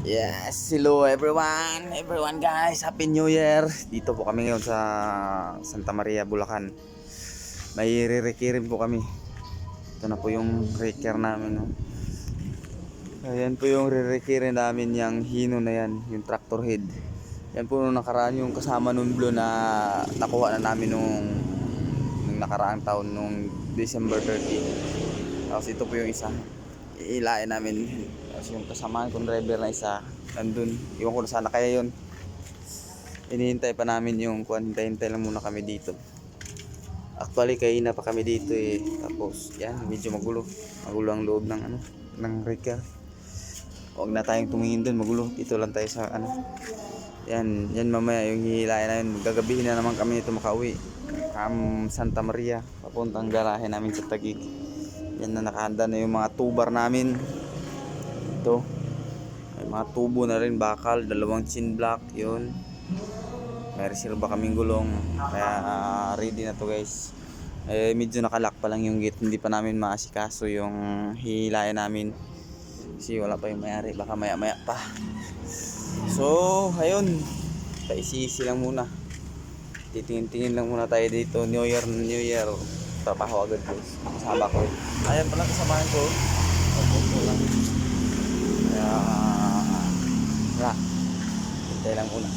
Yes, hello everyone. Everyone guys, Happy New Year. Dito po kami ngayon sa Santa Maria, Bulacan. May re-rekirin po kami. Ito na po yung reker namin, no? Ayan po yung re-rekirin namin, yung hino na yan, yung tractor head. Yan po nung nakaraan yung kasama nung blue na nakuha na namin nung nakaraang taon, nung December 30. Tapos ito po yung isa. Iilain namin. Tapos yung kasamahan kong driver na isa nandun, iwan ko na sana kaya yun. Hinihintay pa namin yung hintay lang muna kami dito. Actually kaina pa kami dito eh. Tapos yan, medyo magulo ang loob ng ng reker. Huwag na tayong tumingin dun, magulo. Dito lang tayo sa yan mamaya yung hihilain namin. Gagabihin na naman kami nito makauwi Santa Maria, papuntang garahe namin sa Taguig. Yan na, nakahanda na yung mga tubar namin. Ito, may mga tubo na rin, bakal, 2 chin block, yun. May reserva kaming gulong, kaya ready na to guys. Medyo nakalock pa lang yung gate, hindi pa namin maasikaso yung hihilain namin kasi wala pa yung mayari, baka maya pa. So ayun, paisisi lang muna, titingin lang muna tayo dito. New Year trabaho agad guys, kasama ko. Ayan pala kasamahan ko. Kaya wala, hintay lang muna.